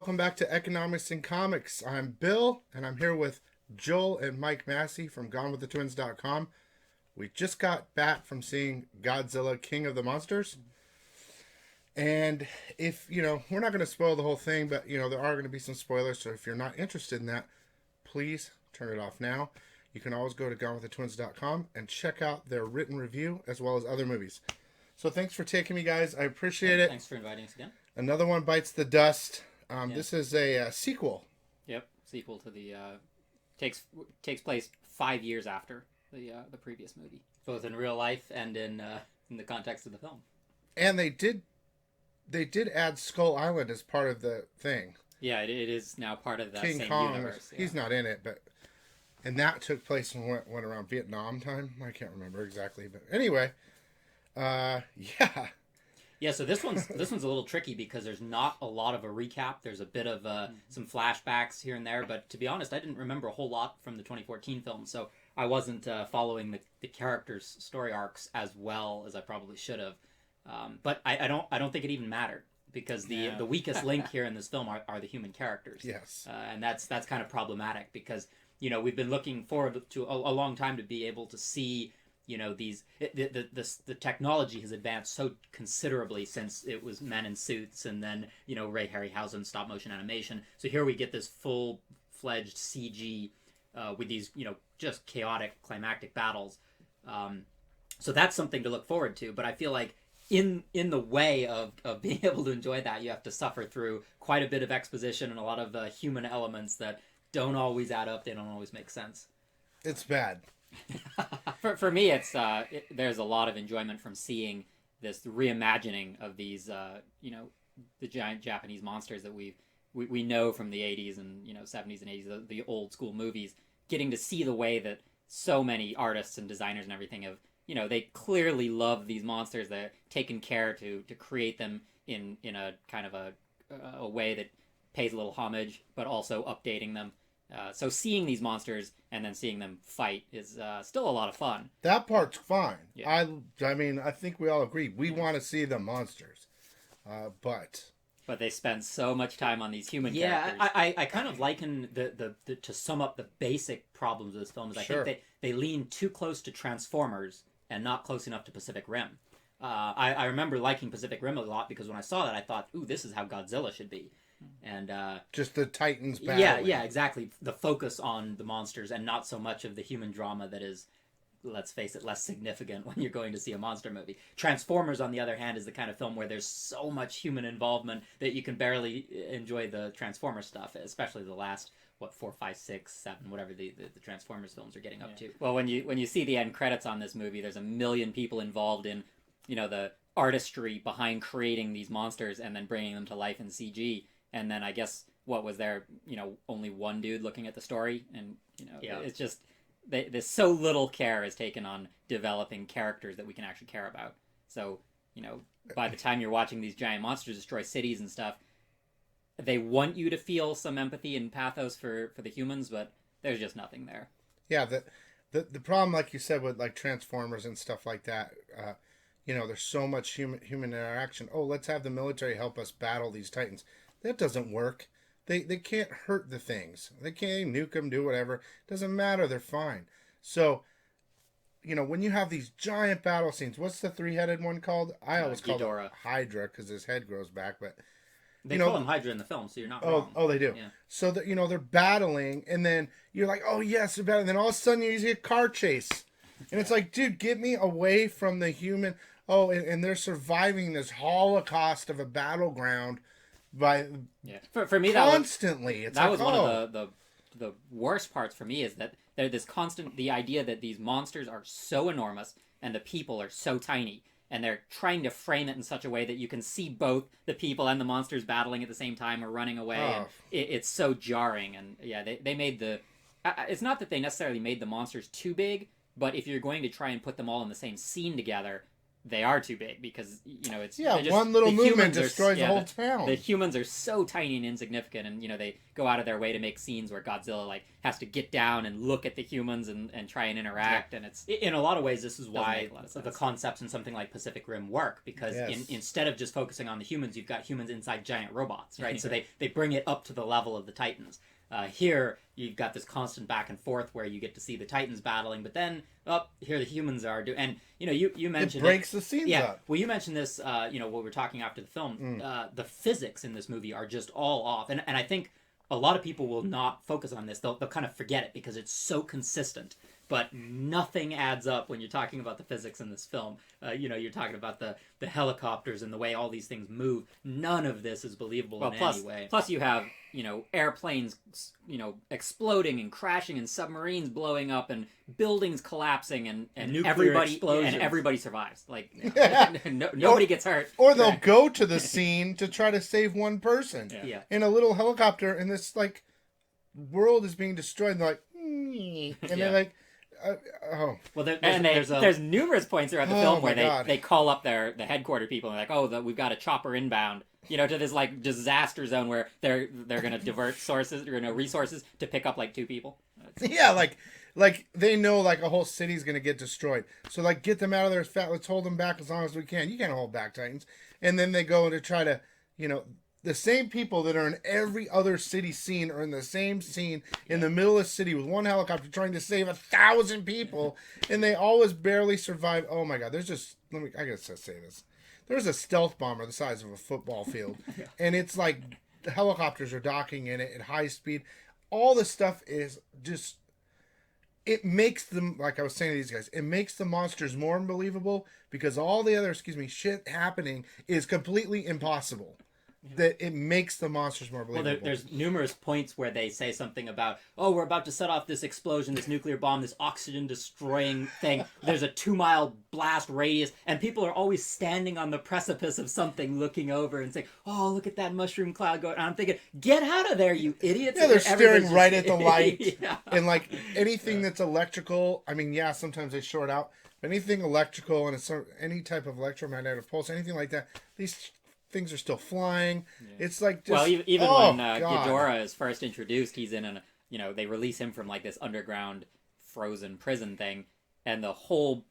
Welcome back to Economics and Comics. I'm Bill, and I'm here with Joel and Mike Massey from GoneWithTheTwins.com. We just got back from seeing Godzilla, King of the Monsters. And we're not going to spoil the whole thing, but, there are going to be some spoilers. So if you're not interested in that, please turn it off now. You can always go to GoneWithTheTwins.com and check out their written review as well as other movies. So thanks for taking me, guys. I appreciate it. Thanks for inviting us again. Another one bites the dust. This is a sequel. Yep, sequel to the takes place 5 years after the previous movie, both in real life and in the context of the film. And they did add Skull Island as part of the thing. Yeah, it is now part of that King same Kong, universe. He's not in it, and that took place when went around Vietnam time. I can't remember exactly, but anyway, yeah. Yeah, so this one's a little tricky because there's not a lot of a recap. There's a bit of some flashbacks here and there, but to be honest, I didn't remember a whole lot from the 2014 film, so I wasn't following the characters' story arcs as well as I probably should have. But I don't think it even mattered because the weakest link here in this film are the human characters. Yes, and that's kind of problematic because we've been looking forward to a long time to be able to see. The technology has advanced so considerably since it was men in suits and then, Ray Harryhausen stop motion animation. So here we get this full-fledged CG with these, just chaotic climactic battles. So that's something to look forward to. But I feel like in the way of being able to enjoy that, you have to suffer through quite a bit of exposition and a lot of human elements that don't always add up. They don't always make sense. It's bad. For me, there's a lot of enjoyment from seeing this reimagining of these, the giant Japanese monsters that we know from the 80s and 70s and 80s, the old school movies. Getting to see the way that so many artists and designers and everything have, they clearly love these monsters. They're taken care to create them in a kind of a way that pays a little homage, but also updating them. So seeing these monsters and then seeing them fight is still a lot of fun. That part's fine. Yeah. I mean, I think we all agree. We want to see the monsters. But they spend so much time on these human characters. I kind of liken the to sum up the basic problems of this film is I think they lean too close to Transformers and not close enough to Pacific Rim. I remember liking Pacific Rim a lot because when I saw that I thought, ooh, this is how Godzilla should be. And just the Titans battling. Yeah, exactly. The focus on the monsters and not so much of the human drama that is, let's face it, less significant when you're going to see a monster movie. Transformers, on the other hand, is the kind of film where there's so much human involvement that you can barely enjoy the Transformers stuff, especially the last 4, 5, 6, 7, whatever the Transformers films are getting up to. Well, when you see the end credits on this movie, there's a million people involved in, the artistry behind creating these monsters and then bringing them to life in CG. And then I guess what was there, only one dude looking at the story, and it's just there's so little care is taken on developing characters that we can actually care about. So by the time you're watching these giant monsters destroy cities and stuff, they want you to feel some empathy and pathos for the humans, but there's just nothing there. Yeah, the problem, like you said, with like Transformers and stuff like that, there's so much human interaction. Oh, let's have the military help us battle these Titans. That doesn't work. They can't hurt the things. They can't nuke them, do whatever. Doesn't matter. They're fine. So, when you have these giant battle scenes, what's the three-headed one called? I always call it Hydra because his head grows back. But they call him Hydra in the film, so you're not wrong. Oh, they do. Yeah. So that they're battling, and then you're like, oh yes, they're battling. And then all of a sudden you see a car chase, and it's like, dude, get me away from the human. Oh, and they're surviving this holocaust of a battleground. For me constantly that was one of the worst parts for me is that there's this constant the idea that these monsters are so enormous and the people are so tiny and they're trying to frame it in such a way that you can see both the people and the monsters battling at the same time or running away and it's so jarring. And they made it's not that they necessarily made the monsters too big, but if you're going to try and put them all in the same scene together, they are too big because it's one little movement destroys the whole the town. The humans are so tiny and insignificant, and they go out of their way to make scenes where Godzilla like has to get down and look at the humans and try and interact, and it's in a lot of ways this is why the concepts in something like Pacific Rim work, because instead of just focusing on the humans, you've got humans inside giant robots, right? So they bring it up to the level of the Titans. Here, you've got this constant back and forth where you get to see the Titans battling, but then here the humans are and you mentioned it breaks the scenes up. Well, you mentioned this, when we were talking after the film. The physics in this movie are just all off, and I think a lot of people will not focus on this. They'll kind of forget it because it's so consistent. But nothing adds up when you're talking about the physics in this film. You're talking about the helicopters and the way all these things move. None of this is believable in any way. Plus you have, airplanes, exploding and crashing and submarines blowing up and buildings collapsing and everybody survives. Like, nobody gets hurt. Or they'll go to the scene to try to save one person in a little helicopter, and this, like, world is being destroyed, and they're like, and they're like, well, there's numerous points throughout the film where they call up the headquarter people and they're like, we've got a chopper inbound, to this like disaster zone where they're going to divert resources to pick up like 2 people. Yeah, like they know like a whole city's going to get destroyed, so like get them out of there. Let's hold them back as long as we can. You can't hold back Titans, and then they go to try to the same people that are in every other city scene are in the same scene in the middle of the city with one helicopter trying to save 1,000 people, and they always barely survive. Oh my God! I gotta say this. There's a stealth bomber the size of a football field, and it's like the helicopters are docking in it at high speed. All this stuff is just. It makes them, like I was saying to these guys, it makes the monsters more unbelievable because all the other, shit happening is completely impossible. That it makes the monsters more believable. Well, there's numerous points where they say something about, we're about to set off this explosion, this nuclear bomb, this oxygen-destroying thing. There's a 2-mile blast radius, and people are always standing on the precipice of something, looking over and saying, look at that mushroom cloud going. And I'm thinking, get out of there, you idiots! Yeah, they're staring right at the light, and like anything that's electrical. I mean, sometimes they short out. But anything electrical and any type of electromagnetic pulse, anything like that, these things are still flying. Yeah. It's like just, even when Ghidorah is first introduced, he's in they release him from like this underground frozen prison thing, and the whole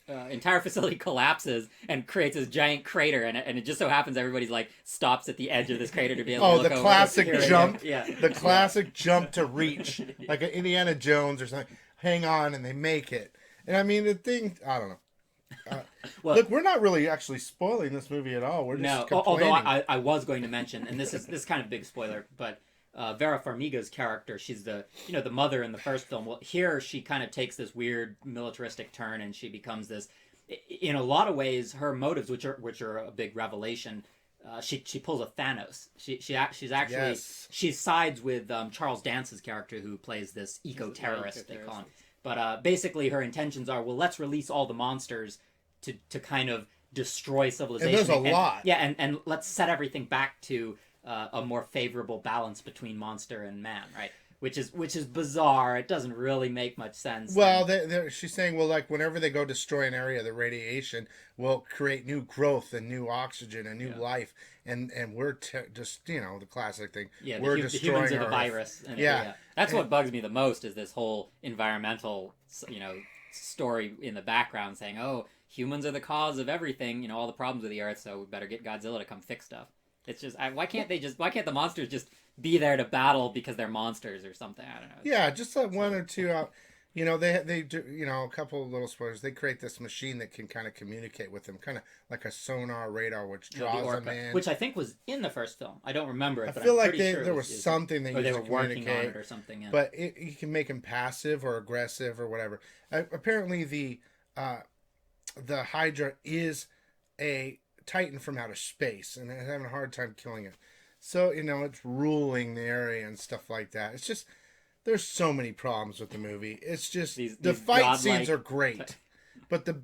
entire facility collapses and creates this giant crater, and it just so happens everybody's like stops at the edge of this crater to be able to look over. Classic jump. The classic jump to reach, like an Indiana Jones or something. Hang on, and they make it. And I mean, the thing, I don't know. Look, we're not really actually spoiling this movie at all. We're just complaining. Although I was going to mention, and this is kind of big spoiler, but Vera Farmiga's character, she's the the mother in the first film. Well, here she kind of takes this weird militaristic turn, and she becomes this. In a lot of ways, her motives, which are a big revelation, she pulls a Thanos. She's actually she sides with Charles Dance's character, who plays this eco-terrorist, they call him. But basically, her intentions are, let's release all the monsters to kind of destroy civilization. And there's a lot. Yeah, and let's set everything back to a more favorable balance between monster and man, right? Which is bizarre. It doesn't really make much sense. Well, she's saying, like whenever they go destroy an area, the radiation will create new growth and new oxygen and new life, and we're just the classic thing. Yeah, we're the humans are the virus. And that's what bugs me the most is this whole environmental story in the background saying, humans are the cause of everything, all the problems with the Earth, so we better get Godzilla to come fix stuff. It's just why can't the monsters just be there to battle because they're monsters or something? I don't know. Yeah, just like one or two out. They do, a couple of little spoilers. They create this machine that can kind of communicate with them, kind of like a sonar radar, which draws them in. Which I think was in the first film. I don't remember it, but I feel I'm like pretty sure there was something they used they to were working communicate, on it or something. Yeah. But you can make them passive or aggressive or whatever. Apparently, the Hydra is a Titan from outer space, and they're having a hard time killing it. So, it's ruling the area and stuff like that. It's just, there's so many problems with the movie. It's just, the fight scenes are great. But the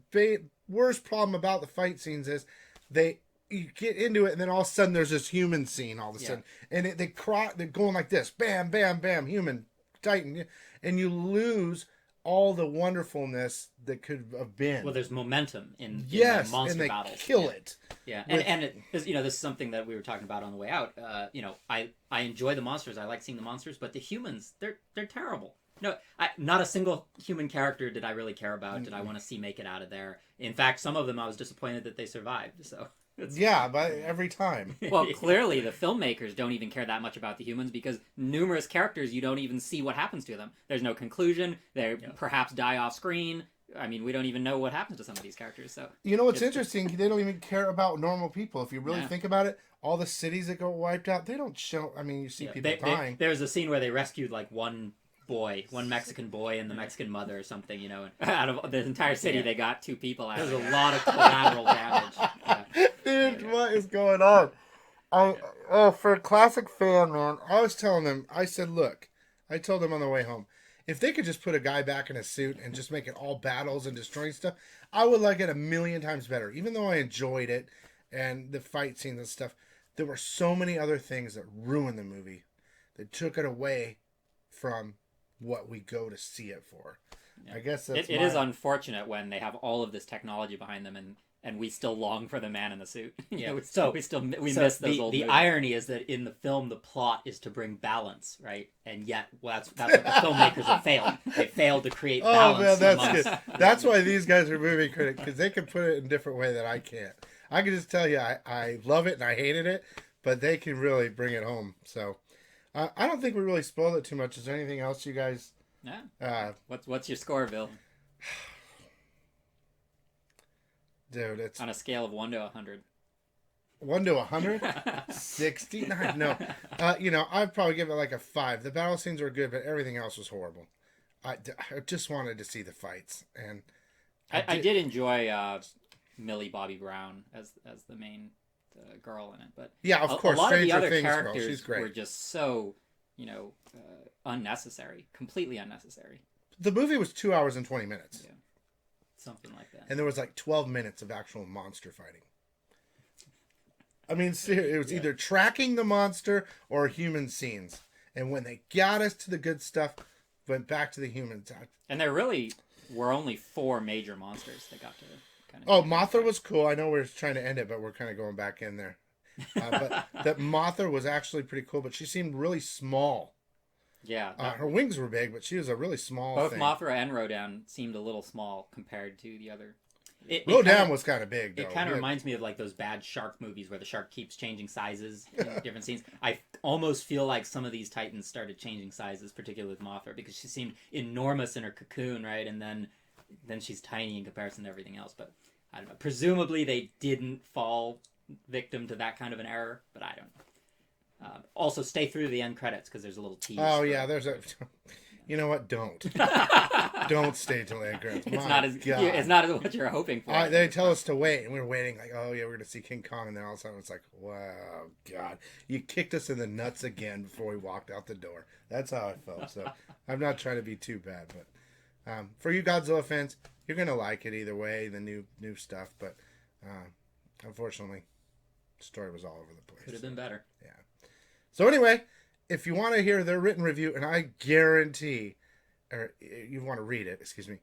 worst problem about the fight scenes is you get into it, and then all of a sudden there's this human scene all of a sudden. And they're going like this. Bam, bam, bam, human, Titan. And you lose all the wonderfulness that could have been. Well, there's momentum in yes, the monster and they battles. kill it. Yeah, with- and this is something that we were talking about on the way out. I enjoy the monsters. I like seeing the monsters, but the humans, they're terrible. No, not a single human character did I really care about. Did I want to see make it out of there? In fact, some of them I was disappointed that they survived. So yeah, but every time. Well, clearly the filmmakers don't even care that much about the humans because numerous characters you don't even see what happens to them. There's no conclusion. They perhaps die off screen. I mean, we don't even know what happens to some of these characters. So You know what's interesting? They don't even care about normal people. If you really Yeah. think about it, all the cities that go wiped out, they don't show. I mean, you see people dying. There's a scene where they rescued like one Mexican boy and the Mexican mother or something, you know, and out of the entire city, they got 2 people out. there's a lot of collateral damage. Yeah. Dude, what is going on? For a classic fan, man, I was telling them, I said, look, I told them on the way home, if they could just put a guy back in a suit and just make it all battles and destroying stuff, I would like it a million times better. Even though I enjoyed it and the fight scenes and stuff, there were so many other things that ruined the movie, that took it away from what we go to see it for. Yeah. I guess that's It is unfortunate when they have all of this technology behind them and we still long for the man in the suit. Yeah. we So miss those the old the movies. irony is that in the film the plot is to bring balance, right? And yet that's what the filmmakers have failed. They failed to create Oh balance. man, that's amongst- good. That's why these guys are movie critics, because they can put it in a different way that I can't. I can just tell you I love it and I hated it, but they can really bring it home. So I don't think we really spoiled it too much. Is there anything else you guys? Yeah. What's your score, Bill? Dude, it's On a scale of 1 to 100. 1 to 100, 69. No, I'd probably give it like a 5. The battle scenes were good, but everything else was horrible. I just wanted to see the fights, and I did enjoy Millie Bobby Brown as the main girl in it, but yeah, of course, a lot of the Stranger other Things girl, characters she's great. were just so unnecessary, completely unnecessary. The movie was 2 hours and 20 minutes. Yeah. Something like that. And there was like 12 minutes of actual monster fighting. I mean, it was either tracking the monster or human scenes. And when they got us to the good stuff, went back to the humans. And there really were only 4 major monsters that got to kind of... Oh, Mothra was cool. I know we're trying to end it, but we're kind of going back in there. But that Mothra was actually pretty cool, but she seemed really small. Yeah. Her wings were big, but she was a really small Both thing. Mothra and Rodan seemed a little small compared to the other. Rodan was kind of big, though. It kind of reminds me of like those bad shark movies where the shark keeps changing sizes in different scenes. I almost feel like some of these titans started changing sizes, particularly with Mothra, because she seemed enormous in her cocoon, right? And then she's tiny in comparison to everything else. But I don't know. Presumably they didn't fall victim to that kind of an error, but I don't know. Also, stay through the end credits because there's a little tease. Oh, yeah, there's a... You know what? Don't. Don't stay till the end credits. It's not as what you're hoping for. They tell us to wait, and we're waiting like, oh, yeah, we're going to see King Kong, and then all of a sudden it's like, wow, God. You kicked us in the nuts again before we walked out the door. That's how I felt. So I'm not trying to be too bad, but for you Godzilla fans, you're going to like it either way, the new stuff, but unfortunately, the story was all over the place. Could have been better. Yeah. So anyway, if you want to hear their written review, and I guarantee, or you want to read it, excuse me,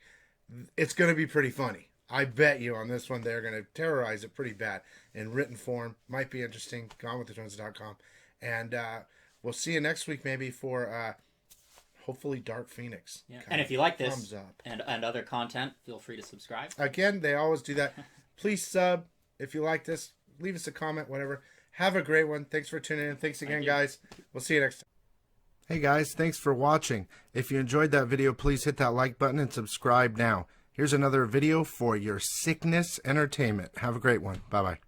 it's going to be pretty funny. I bet you on this one they're going to terrorize it pretty bad in written form. Might be interesting. GoneWithTheTwins.com. And we'll see you next week maybe for hopefully Dark Phoenix. Yeah. And if you like this thumbs up. and other content, feel free to subscribe. Again, they always do that. Please sub if you like this. Leave us a comment, whatever. Have a great one. Thanks for tuning in. Thanks again, guys. We'll see you next time. Hey, guys. Thanks for watching. If you enjoyed that video, please hit that like button and subscribe now. Here's another video for your sickness entertainment. Have a great one. Bye-bye.